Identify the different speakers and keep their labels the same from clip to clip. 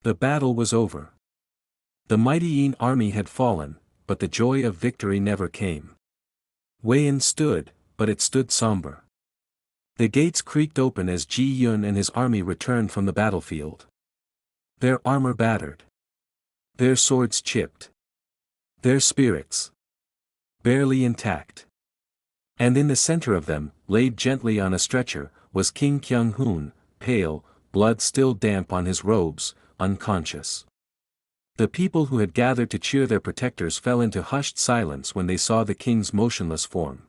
Speaker 1: The battle was over. The mighty Yin army had fallen, but the joy of victory never came. Wei Yin stood, but it stood somber. The gates creaked open as Ji Yun and his army returned from the battlefield. Their armor battered. Their swords chipped. Their spirits barely intact. And in the center of them, laid gently on a stretcher, was King Kyung-hoon, pale, blood still damp on his robes, unconscious. The people who had gathered to cheer their protectors fell into hushed silence when they saw the king's motionless form.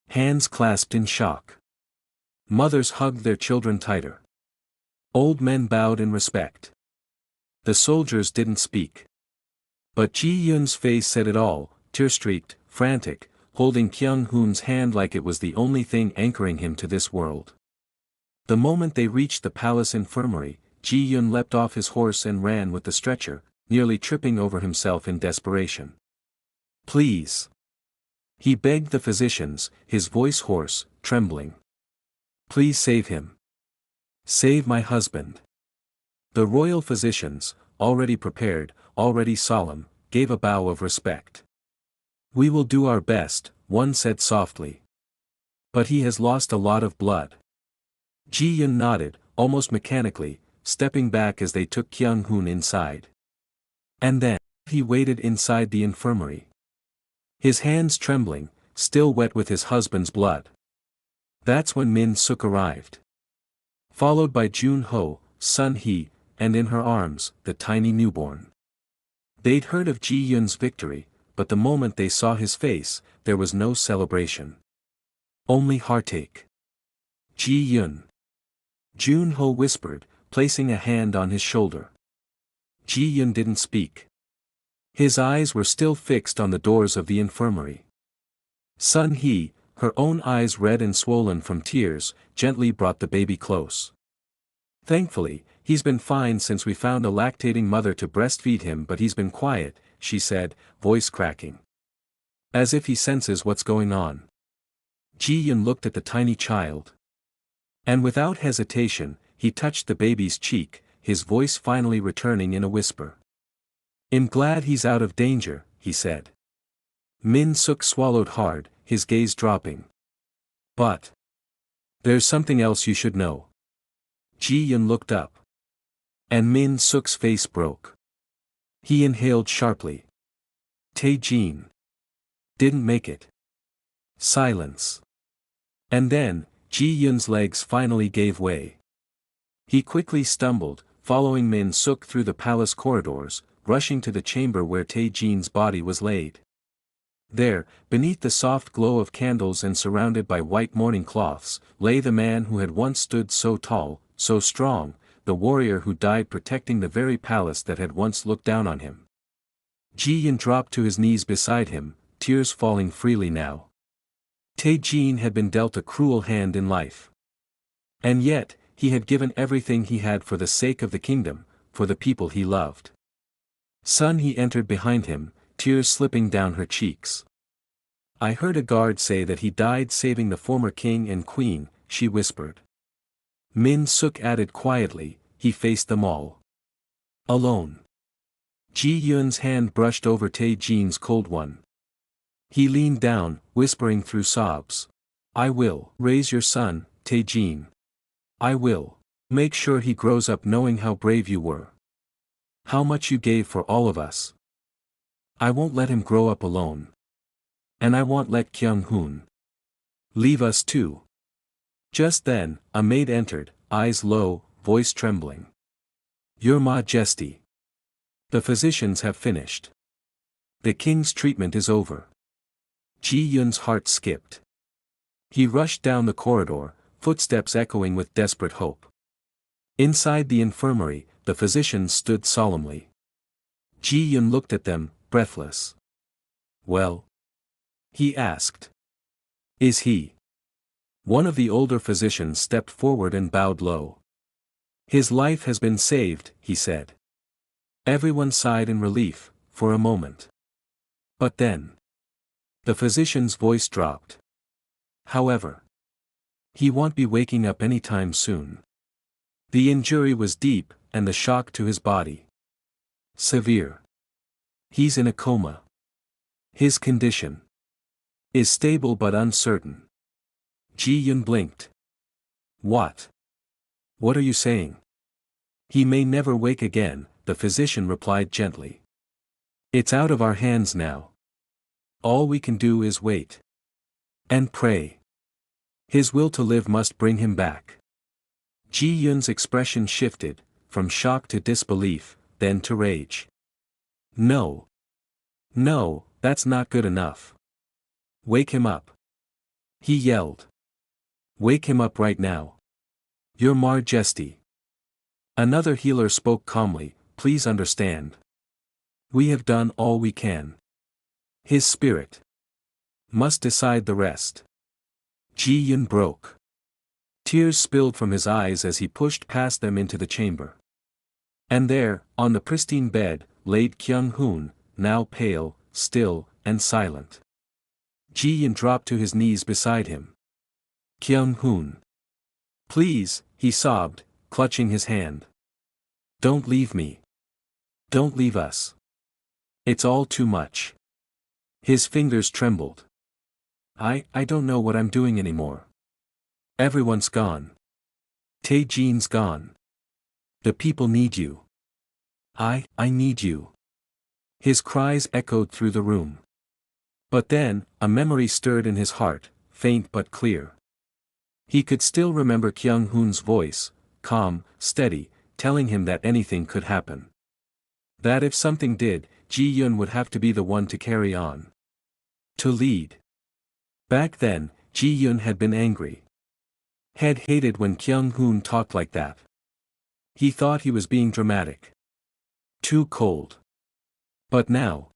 Speaker 1: Hands clasped in shock. Mothers hugged their children tighter. Old men bowed in respect. The soldiers didn't speak. But Ji Yun's face said it all, tear-streaked, frantic, holding Kyung-hoon's hand like it was the only thing anchoring him to this world. The moment they reached the palace infirmary, Ji Yun leapt off his horse and ran with the stretcher, nearly tripping over himself in desperation. "Please!" he begged the physicians, his voice hoarse, trembling. "Please save him. Save my husband." The royal physicians, already prepared, already solemn, gave a bow of respect. "We will do our best," one said softly. "But he has lost a lot of blood." Ji Yun nodded, almost mechanically, stepping back as they took Kyung-hoon inside. And then, he waited inside the infirmary. His hands trembling, still wet with his husband's blood. That's when Min Suk arrived. Followed by Jun Ho, Sun Hee, and in her arms, the tiny newborn. They'd heard of Ji Yun's victory, but the moment they saw his face, there was no celebration. Only heartache. "Ji Yun." Jun Ho whispered, placing a hand on his shoulder. Ji Yun didn't speak. His eyes were still fixed on the doors of the infirmary. Sun Hee, her own eyes red and swollen from tears, gently brought the baby close. "Thankfully, he's been fine since we found a lactating mother to breastfeed him, but he's been quiet," she said, voice cracking. "As if he senses what's going on." Ji Yun looked at the tiny child. And without hesitation, he touched the baby's cheek, his voice finally returning in a whisper. "I'm glad he's out of danger," he said. Min Suk swallowed hard, his gaze dropping. "But there's something else you should know." Ji Yun looked up. And Min Suk's face broke. He inhaled sharply. "Tae-jin didn't make it." Silence. And then, Ji Yun's legs finally gave way. He quickly stumbled, following Min Suk through the palace corridors, rushing to the chamber where Tae-jin's body was laid. There, beneath the soft glow of candles and surrounded by white mourning cloths, lay the man who had once stood so tall, so strong, the warrior who died protecting the very palace that had once looked down on him. Ji Yun dropped to his knees beside him, tears falling freely now. Tae-jin had been dealt a cruel hand in life. And yet, he had given everything he had for the sake of the kingdom, for the people he loved. Sun Hee entered behind him, tears slipping down her cheeks. "I heard a guard say that he died saving the former king and queen," she whispered. Min Suk added quietly, "He faced them all alone." Ji Yun's hand brushed over Tae-jin's cold one. He leaned down, whispering through sobs. "I will raise your son, Tae-jin. I will make sure he grows up knowing how brave you were. How much you gave for all of us. I won't let him grow up alone. And I won't let Kyung-hoon leave us too." Just then, a maid entered, eyes low, voice trembling. "Your Majesty. The physicians have finished. The king's treatment is over." Ji Yun's heart skipped. He rushed down the corridor, footsteps echoing with desperate hope. Inside the infirmary, the physicians stood solemnly. Ji Yun looked at them, breathless. "Well?" he asked. "Is he?" One of the older physicians stepped forward and bowed low. "His life has been saved," he said. Everyone sighed in relief, for a moment. But then, the physician's voice dropped. "However, he won't be waking up anytime soon. The injury was deep, and the shock to his body. Severe. He's in a coma. His condition is stable but uncertain. Ji-yun blinked. What? What are you saying? He may never wake again, the physician replied gently. It's out of our hands now. All we can do is wait. And pray. His will to live must bring him back. Ji-yun's expression shifted, from shock to disbelief, then to rage. No. No, that's not good enough. Wake him up. He yelled. Wake him up right now. Your Majesty. Another healer spoke calmly, please understand. We have done all we can. His spirit must decide the rest. Ji-yun broke. Tears spilled from his eyes as he pushed past them into the chamber. And there, on the pristine bed, laid Kyung-hoon, now pale, still, and silent. Ji-yun dropped to his knees beside him. Kyung-hoon. Please, he sobbed, clutching his hand. Don't leave me. Don't leave us. It's all too much. His fingers trembled. I don't know what I'm doing anymore. Everyone's gone. Tae-jin's gone. The people need you. I need you. His cries echoed through the room. But then, a memory stirred in his heart, faint but clear. He could still remember Kyung-hoon's voice, calm, steady, telling him that anything could happen. That if something did, Ji-yun would have to be the one to carry on. To lead. Back then, Ji-yun had been angry. Had hated when Kyung-hoon talked like that. He thought he was being dramatic. Too cold. But now.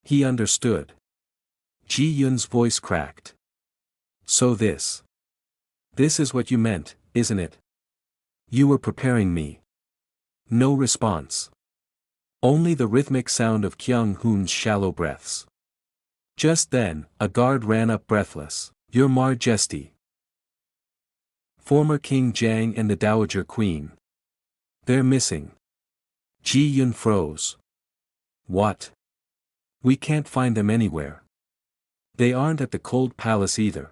Speaker 1: He understood. Ji-yun's voice cracked. So this is what you meant, isn't it? You were preparing me. No response. Only the rhythmic sound of Kyung-hoon's shallow breaths. Just then, a guard ran up breathless. Your Majesty. Former King Jang and the Dowager Queen. They're missing. Ji-yun froze. What? We can't find them anywhere. They aren't at the cold palace either.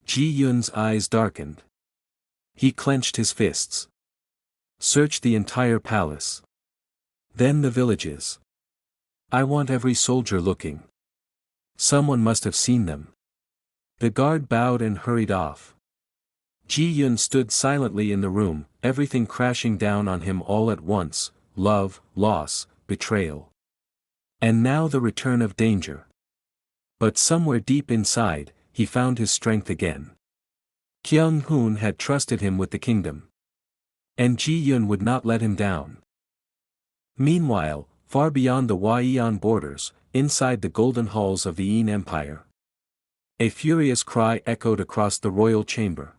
Speaker 1: Ji-yun's eyes darkened. He clenched his fists. Search the entire palace. Then the villages. I want every soldier looking. Someone must have seen them. The guard bowed and hurried off. Ji-yun stood silently in the room, everything crashing down on him all at once, love, loss, betrayal. And now the return of danger. But somewhere deep inside, he found his strength again. Kyung-hoon had trusted him with the kingdom. And Ji-yun would not let him down. Meanwhile, far beyond the Hwaiyan borders, inside the golden halls of the Yin Empire, a furious cry echoed across the royal chamber.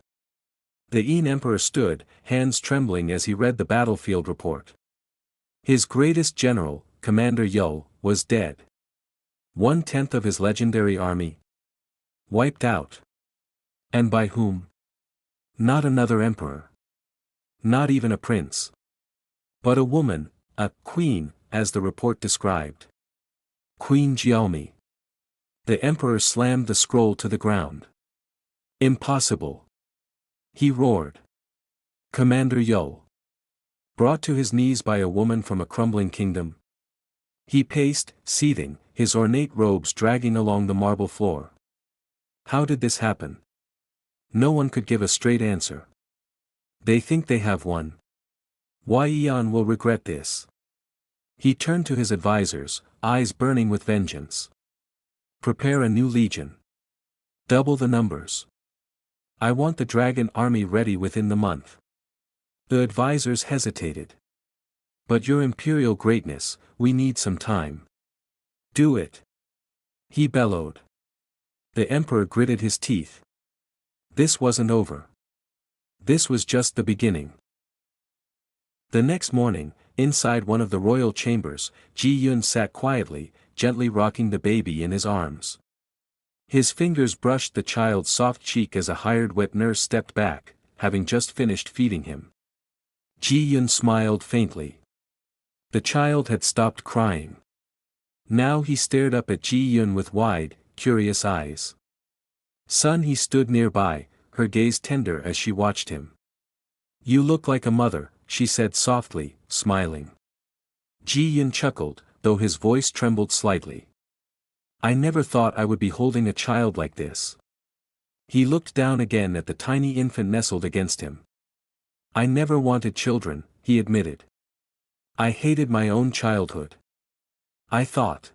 Speaker 1: The Yin Emperor stood, hands trembling as he read the battlefield report. His greatest general, Commander Yeol, was dead. 1/10 of his legendary army wiped out. And by whom? Not another emperor. Not even a prince. But a woman, a queen, as the report described. Queen Jiaomi. The emperor slammed the scroll to the ground. Impossible. He roared. Commander Yeol. Brought to his knees by a woman from a crumbling kingdom. He paced, seething, his ornate robes dragging along the marble floor. How did this happen? No one could give a straight answer. They think they have one. Hwaiyan will regret this. He turned to his advisors, eyes burning with vengeance. Prepare a new legion. Double the numbers. I want the dragon army ready within the month. The advisors hesitated. But your imperial greatness, we need some time. Do it. He bellowed. The emperor gritted his teeth. This wasn't over. This was just the beginning. The next morning, inside one of the royal chambers, Ji-yun sat quietly, gently rocking the baby in his arms. His fingers brushed the child's soft cheek as a hired wet nurse stepped back, having just finished feeding him. Ji-yun smiled faintly. The child had stopped crying. Now he stared up at Ji-yun with wide, curious eyes. Son, he stood nearby, her gaze tender as she watched him. You look like a mother, she said softly, smiling. Ji-yun chuckled, though his voice trembled slightly. I never thought I would be holding a child like this. He looked down again at the tiny infant nestled against him. I never wanted children, he admitted. I hated my own childhood. I thought,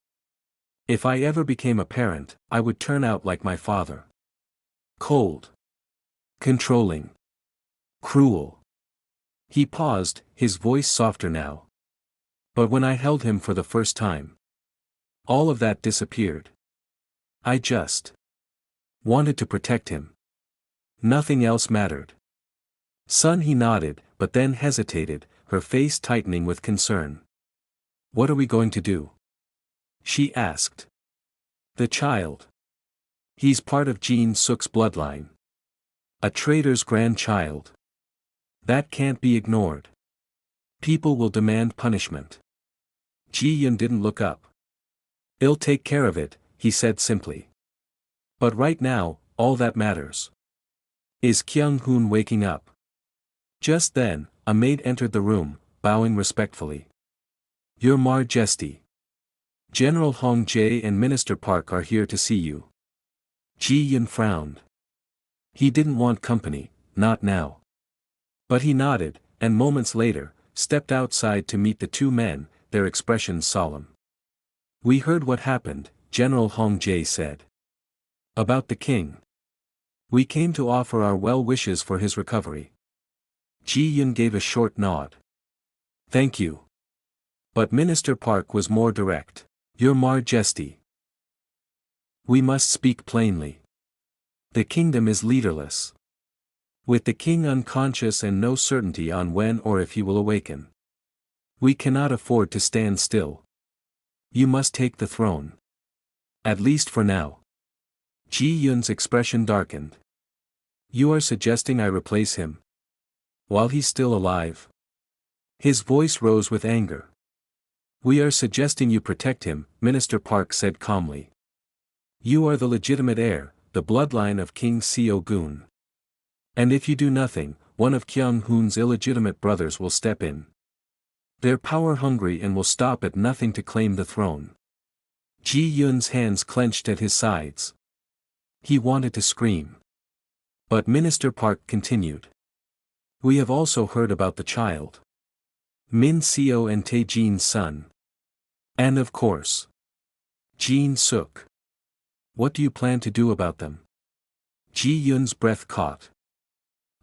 Speaker 1: if I ever became a parent, I would turn out like my father. Cold. Controlling. Cruel. He paused, his voice softer now. But when I held him for the first time, all of that disappeared. I just wanted to protect him. Nothing else mattered. Son, he nodded, but then hesitated, her face tightening with concern. What are we going to do? She asked. The child. He's part of Jin Suk's bloodline. A traitor's grandchild. That can't be ignored. People will demand punishment. Ji-yun didn't look up. I'll take care of it, he said simply. But right now, all that matters is Kyung-hoon waking up. Just then, a maid entered the room, bowing respectfully. Your Majesty. General Hong Jae and Minister Park are here to see you. Ji-yun frowned. He didn't want company, not now. But he nodded, and moments later, stepped outside to meet the two men, their expressions solemn. We heard what happened, General Hong Jae said. About the king. We came to offer our well wishes for his recovery. Ji-yun gave a short nod. Thank you. But Minister Park was more direct. Your Majesty. We must speak plainly. The kingdom is leaderless. With the king unconscious and no certainty on when or if he will awaken. We cannot afford to stand still. You must take the throne. At least for now. Ji-yun's expression darkened. You are suggesting I replace him? While he's still alive? His voice rose with anger. We are suggesting you protect him, Minister Park said calmly. You are the legitimate heir, the bloodline of King Seo-gun. And if you do nothing, one of Kyung-hoon's illegitimate brothers will step in. They're power-hungry and will stop at nothing to claim the throne. Ji-yun's hands clenched at his sides. He wanted to scream. But Minister Park continued. We have also heard about the child. Min Seo and Tae-jin's son. And of course, Jin Suk. What do you plan to do about them? Ji-yun's breath caught.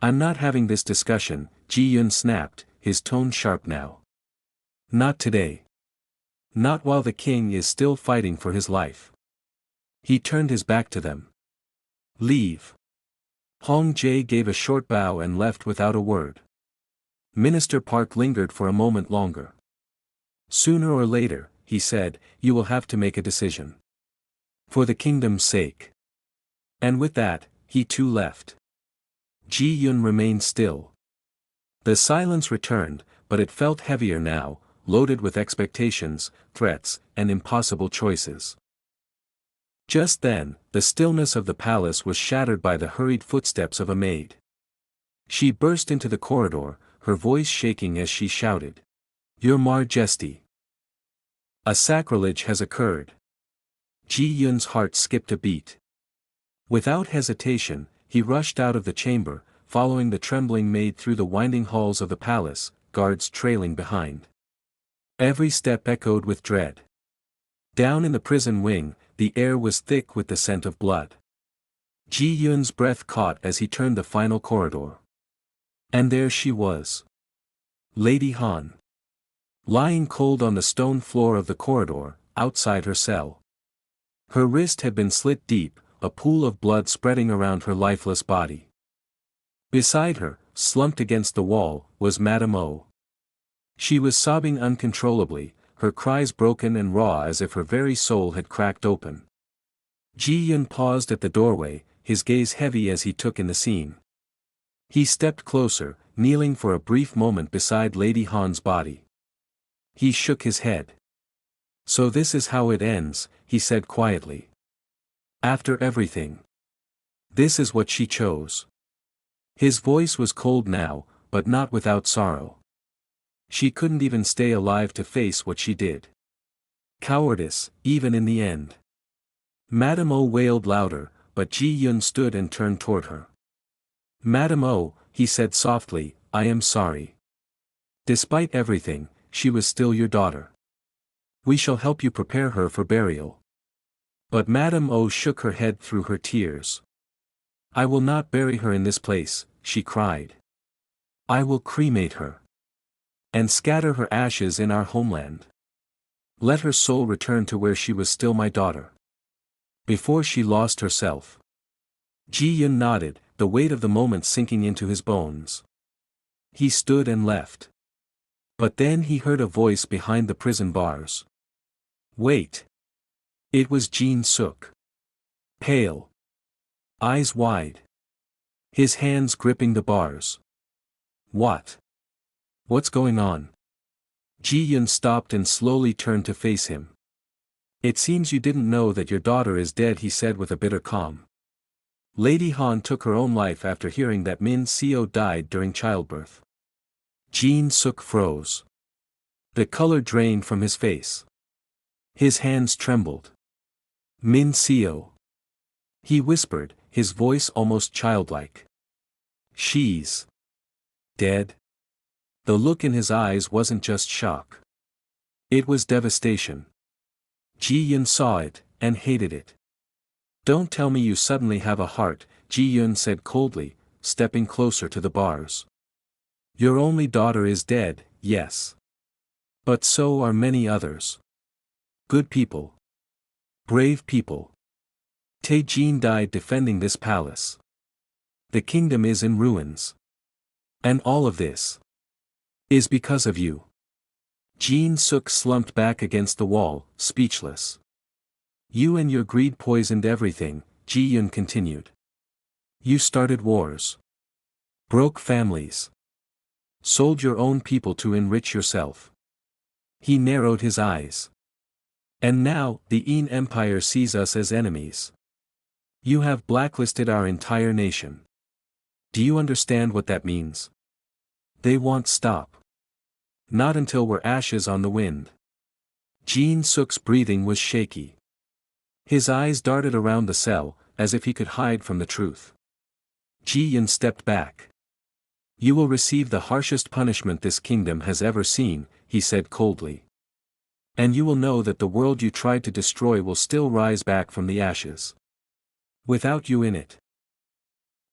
Speaker 1: I'm not having this discussion, Ji-yun snapped, his tone sharp now. Not today. Not while the king is still fighting for his life. He turned his back to them. Leave. Hong Jae gave a short bow and left without a word. Minister Park lingered for a moment longer. Sooner or later, he said, you will have to make a decision. For the kingdom's sake. And with that, he too left. Ji-yun remained still. The silence returned, but it felt heavier now, loaded with expectations, threats, and impossible choices. Just then, the stillness of the palace was shattered by the hurried footsteps of a maid. She burst into the corridor, her voice shaking as she shouted. Your Majesty. A sacrilege has occurred. Ji-yun's heart skipped a beat. Without hesitation, he rushed out of the chamber, following the trembling maid through the winding halls of the palace, guards trailing behind. Every step echoed with dread. Down in the prison wing, the air was thick with the scent of blood. Ji-yun's breath caught as he turned the final corridor. And there she was. Lady Han. Lying cold on the stone floor of the corridor, outside her cell. Her wrist had been slit deep, a pool of blood spreading around her lifeless body. Beside her, slumped against the wall, was Madame O. She was sobbing uncontrollably, her cries broken and raw as if her very soul had cracked open. Ji-yun paused at the doorway, his gaze heavy as he took in the scene. He stepped closer, kneeling for a brief moment beside Lady Han's body. He shook his head. "So this is how it ends," he said quietly. "After everything. This is what she chose." His voice was cold now, but not without sorrow. She couldn't even stay alive to face what she did. Cowardice, even in the end. Madame O wailed louder, but Ji-yun stood and turned toward her. "Madame O," he said softly, "I am sorry. Despite everything, she was still your daughter. We shall help you prepare her for burial." But Madame O shook her head through her tears. "I will not bury her in this place," she cried. "I will cremate her. And scatter her ashes in our homeland. Let her soul return to where she was still my daughter. Before she lost herself." Ji-yun nodded, the weight of the moment sinking into his bones. He stood and left. But then he heard a voice behind the prison bars. "Wait." It was Jin Suk. Pale. Eyes wide. His hands gripping the bars. What's going on?" Ji-yun stopped and slowly turned to face him. "It seems you didn't know that your daughter is dead," he said with a bitter calm. "Lady Han took her own life after hearing that Min Seo died during childbirth." Jin Suk froze. The color drained from his face. His hands trembled. "Min Seo," he whispered, his voice almost childlike. "She's dead?" The look in his eyes wasn't just shock. It was devastation. Ji-yun saw it, and hated it. "Don't tell me you suddenly have a heart," Ji-yun said coldly, stepping closer to the bars. "Your only daughter is dead, yes. But so are many others. Good people. Brave people. Tae-jin died defending this palace. The kingdom is in ruins. And all of this is because of you." Jin Suk slumped back against the wall, speechless. "You and your greed poisoned everything," Ji-yun continued. "You started wars. Broke families. Sold your own people to enrich yourself." He narrowed his eyes. "And now, the Een Empire sees us as enemies. You have blacklisted our entire nation. Do you understand what that means? They won't stop. Not until we're ashes on the wind." Jin Suk's breathing was shaky. His eyes darted around the cell, as if he could hide from the truth. Ji-yun stepped back. "You will receive the harshest punishment this kingdom has ever seen," he said coldly. "And you will know that the world you tried to destroy will still rise back from the ashes. Without you in it."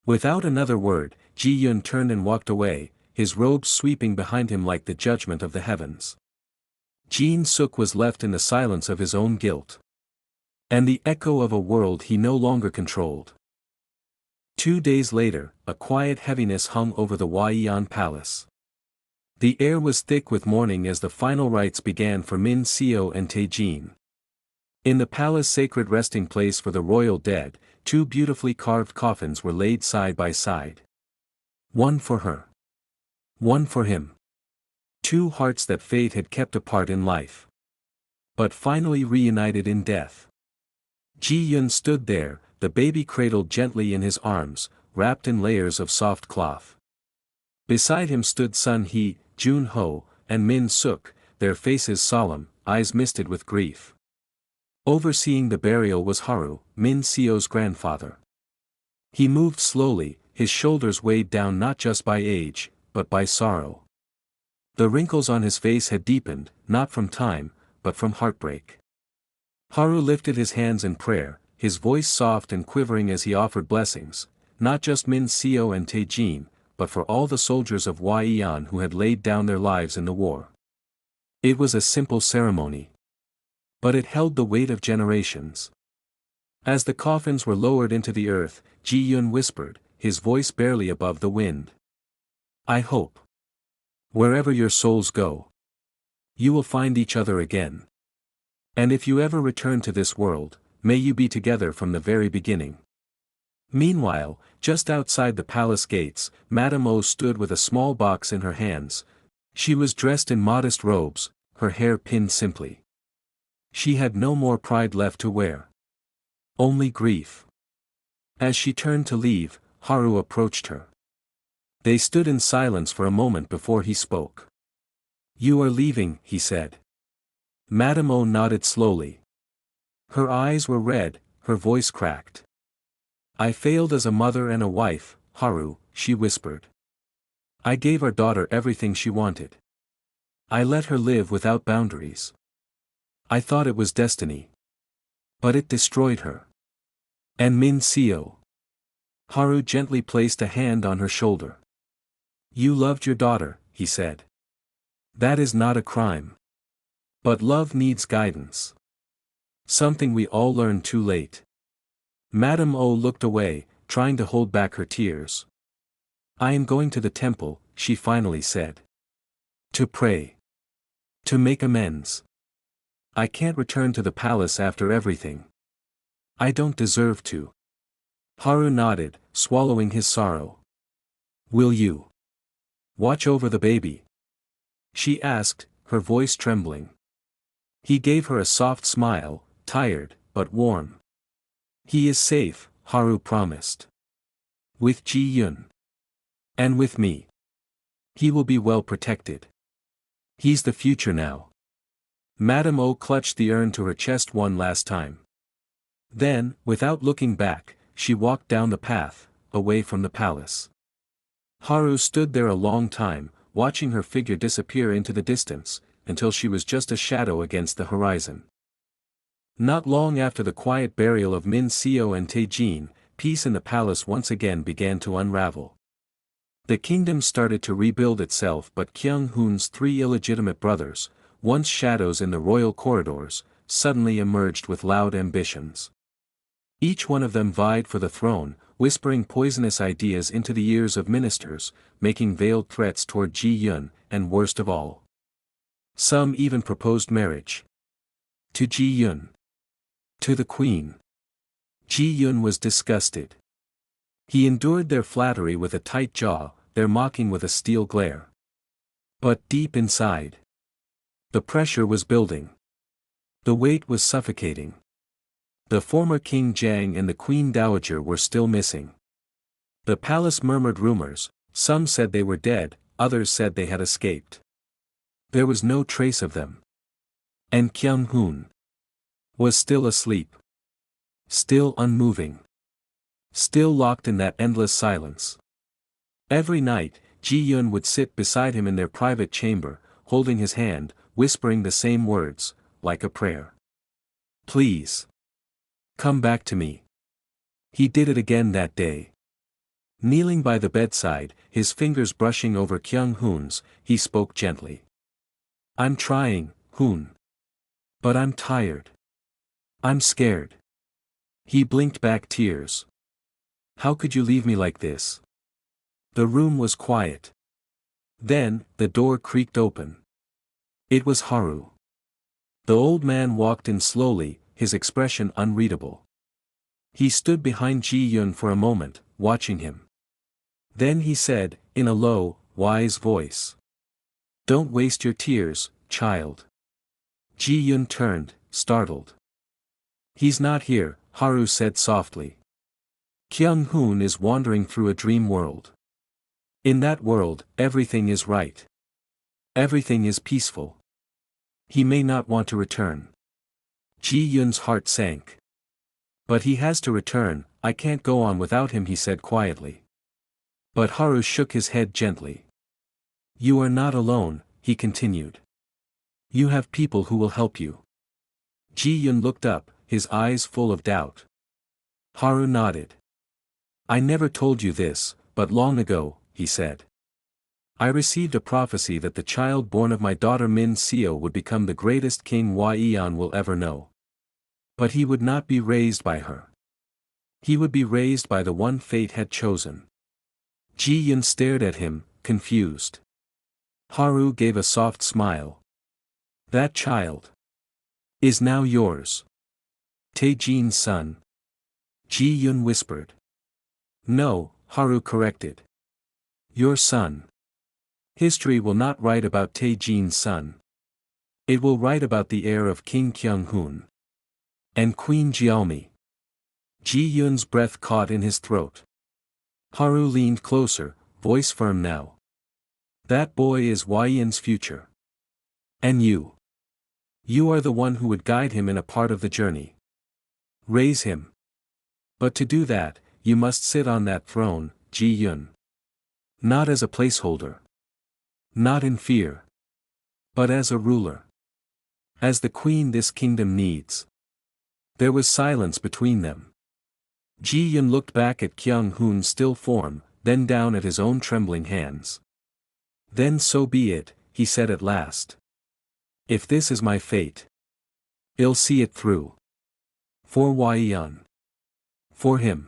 Speaker 1: Without another word, Ji-yun turned and walked away, his robes sweeping behind him like the judgment of the heavens. Jin Suk was left in the silence of his own guilt. And the echo of a world he no longer controlled. 2 days later, a quiet heaviness hung over the Hwaiyan palace. The air was thick with mourning as the final rites began for Min Seo and Tae-jin. In the palace sacred resting place for the royal dead, 2 beautifully carved coffins were laid side by side. One for her. One for him. 2 hearts that fate had kept apart in life. But finally reunited in death. Ji-yun stood there, the baby cradled gently in his arms, wrapped in layers of soft cloth. Beside him stood Sun Hee, Jun Ho, and Min Suk, their faces solemn, eyes misted with grief. Overseeing the burial was Haru, Min Seo's grandfather. He moved slowly, his shoulders weighed down not just by age, but by sorrow. The wrinkles on his face had deepened, not from time, but from heartbreak. Haru lifted his hands in prayer, his voice soft and quivering as he offered blessings, not just Min Seo and Tae-jin, but for all the soldiers of Hwaiyan who had laid down their lives in the war. It was a simple ceremony. But it held the weight of generations. As the coffins were lowered into the earth, Ji-yun whispered, his voice barely above the wind. "I hope. Wherever your souls go, you will find each other again. And if you ever return to this world, may you be together from the very beginning." Meanwhile, just outside the palace gates, Madame O stood with a small box in her hands. She was dressed in modest robes, her hair pinned simply. She had no more pride left to wear. Only grief. As she turned to leave, Haru approached her. They stood in silence for a moment before he spoke. "You are leaving," he said. Madame O nodded slowly. Her eyes were red, her voice cracked. "I failed as a mother and a wife, Haru," she whispered. "I gave our daughter everything she wanted. I let her live without boundaries. I thought it was destiny. But it destroyed her. And Min Seo." Haru gently placed a hand on her shoulder. "You loved your daughter," he said. "That is not a crime. But love needs guidance. Something we all learn too late." Madame O looked away, trying to hold back her tears. "I am going to the temple," she finally said. "To pray. To make amends. I can't return to the palace after everything. I don't deserve to." Haru nodded, swallowing his sorrow. "Will you watch over the baby?" she asked, her voice trembling. He gave her a soft smile, tired, but warm. "He is safe," Haru promised. "With Ji Yun. And with me. He will be well protected. He's the future now." Madame O clutched the urn to her chest one last time. Then, without looking back, she walked down the path, away from the palace. Haru stood there a long time, watching her figure disappear into the distance, until she was just a shadow against the horizon. Not long after the quiet burial of Min Seo and Taejin, peace in the palace once again began to unravel. The kingdom started to rebuild itself, but Kyung Hoon's three illegitimate brothers, once shadows in the royal corridors, suddenly emerged with loud ambitions. Each one of them vied for the throne, whispering poisonous ideas into the ears of ministers, making veiled threats toward Ji Yun, and worst of all, some even proposed marriage. To Ji Yun. To the queen. Ji Yun was disgusted. He endured their flattery with a tight jaw, their mocking with a steel glare. But deep inside, the pressure was building. The weight was suffocating. The former King Jiang and the Queen Dowager were still missing. The palace murmured rumors, some said they were dead, others said they had escaped. There was no trace of them. And Kyung Hoon was still asleep. Still unmoving. Still locked in that endless silence. Every night, Ji Yun would sit beside him in their private chamber, holding his hand, whispering the same words, like a prayer. "Please. Come back to me." He did it again that day. Kneeling by the bedside, his fingers brushing over Kyung Hoon's, he spoke gently. "I'm trying, Hoon. But I'm tired. I'm scared." He blinked back tears. "How could you leave me like this?" The room was quiet. Then, the door creaked open. It was Haru. The old man walked in slowly, his expression unreadable. He stood behind Ji Yun for a moment, watching him. Then he said, in a low, wise voice. "Don't waste your tears, child." Ji Yun turned, startled. "He's not here," Haru said softly. "Kyung Hoon is wandering through a dream world. In that world, everything is right. Everything is peaceful. He may not want to return." Ji Yun's heart sank. "But he has to return, I can't go on without him," he said quietly. But Haru shook his head gently. "You are not alone," he continued. "You have people who will help you." Ji Yun looked up, his eyes full of doubt. Haru nodded. "I never told you this, but long ago," he said, "I received a prophecy that the child born of my daughter Min Seo would become the greatest king Hua Eon will ever know. But he would not be raised by her. He would be raised by the one fate had chosen." Ji Yun stared at him, confused. Haru gave a soft smile. "That child is now yours. Taejin's son." Ji Yun whispered. No, Haru corrected. Your son. History will not write about Tae-jin's son. It will write about the heir of King Kyung-hoon. And Queen Jeolmi. Ji-yun's breath caught in his throat. Haru leaned closer, voice firm now. That boy is Hwaeon's future. And you. You are the one who would guide him in a part of the journey. Raise him. But to do that, you must sit on that throne, Ji-yun. Not as a placeholder. Not in fear. But as a ruler. As the queen this kingdom needs. There was silence between them. Ji-yun looked back at Kyung-hoon's still form, then down at his own trembling hands. Then so be it, he said at last. If this is my fate, I'll see it through. For Hwaeon. For him.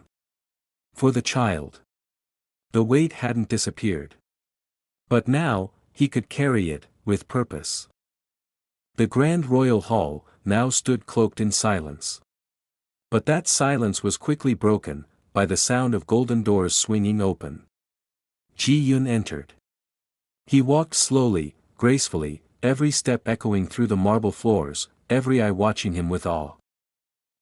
Speaker 1: For the child. The weight hadn't disappeared. But now, he could carry it, with purpose. The grand royal hall, now stood cloaked in silence. But that silence was quickly broken, by the sound of golden doors swinging open. Ji-yun entered. He walked slowly, gracefully, every step echoing through the marble floors, every eye watching him with awe.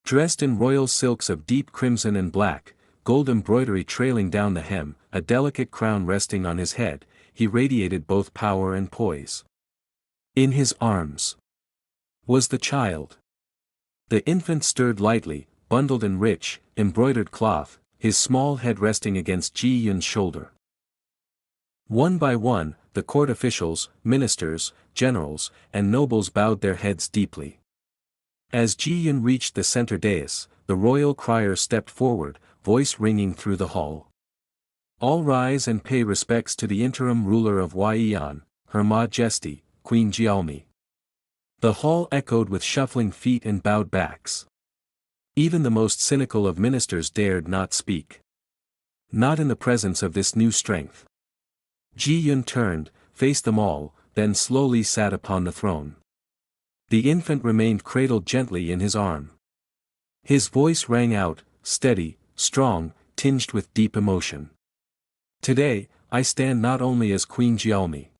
Speaker 1: Dressed in royal silks of deep crimson and black, gold embroidery trailing down the hem, a delicate crown resting on his head, he radiated both power and poise. In his arms was the child. The infant stirred lightly, bundled in rich, embroidered cloth, his small head resting against Ji-yun's shoulder. One by one, the court officials, ministers, generals, and nobles bowed their heads deeply. As Ji-yun reached the center dais, the royal crier stepped forward, voice ringing through the hall. All rise and pay respects to the interim ruler of Hwaeon, Her Majesty, Queen Jeolmi. The hall echoed with shuffling feet and bowed backs. Even the most cynical of ministers dared not speak. Not in the presence of this new strength. Ji-yun turned, faced them all, then slowly sat upon the throne. The infant remained cradled gently in his arm. His voice rang out, steady, strong, tinged with deep emotion. Today, I stand not only as Queen Jeolmi,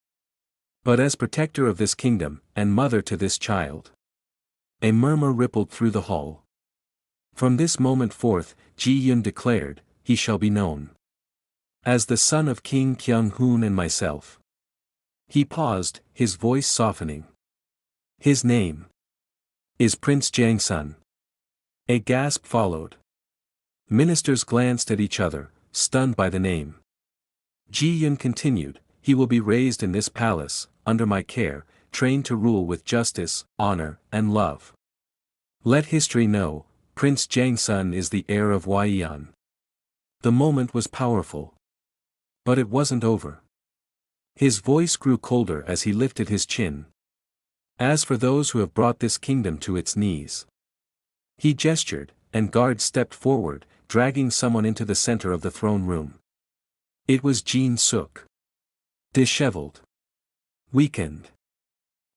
Speaker 1: but as protector of this kingdom, and mother to this child. A murmur rippled through the hall. From this moment forth, Ji-yun declared, he shall be known as the son of King Kyung-hoon and myself. He paused, his voice softening. His name is Prince Jangsun. A gasp followed. Ministers glanced at each other, stunned by the name. Ji-yun continued, he will be raised in this palace, under my care, trained to rule with justice, honor, and love. Let history know, Prince Jangsun is the heir of Hwaeon. The moment was powerful. But it wasn't over. His voice grew colder as he lifted his chin. As for those who have brought this kingdom to its knees. He gestured, and guards stepped forward, dragging someone into the center of the throne room. It was Jin-suk. Disheveled. Weakened.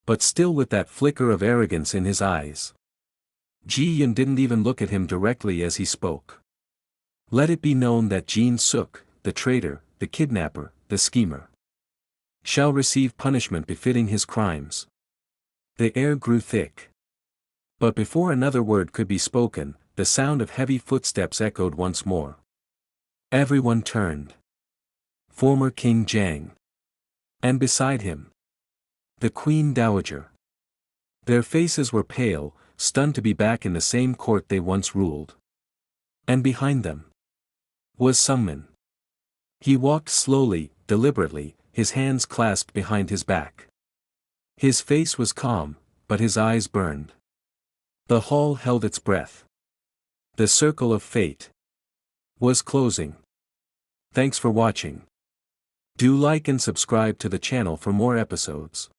Speaker 1: But still with that flicker of arrogance in his eyes. Ji-yun didn't even look at him directly as he spoke. Let it be known that Jin-suk, the traitor, the kidnapper, the schemer, shall receive punishment befitting his crimes. The air grew thick. But before another word could be spoken, the sound of heavy footsteps echoed once more. Everyone turned. Former King Jang. And beside him, the Queen Dowager. Their faces were pale, stunned to be back in the same court they once ruled. And behind them was Sungmin. He walked slowly, deliberately, his hands clasped behind his back. His face was calm, but his eyes burned. The hall held its breath. The circle of fate was closing. Thanks for watching. Do like and subscribe to the channel for more episodes.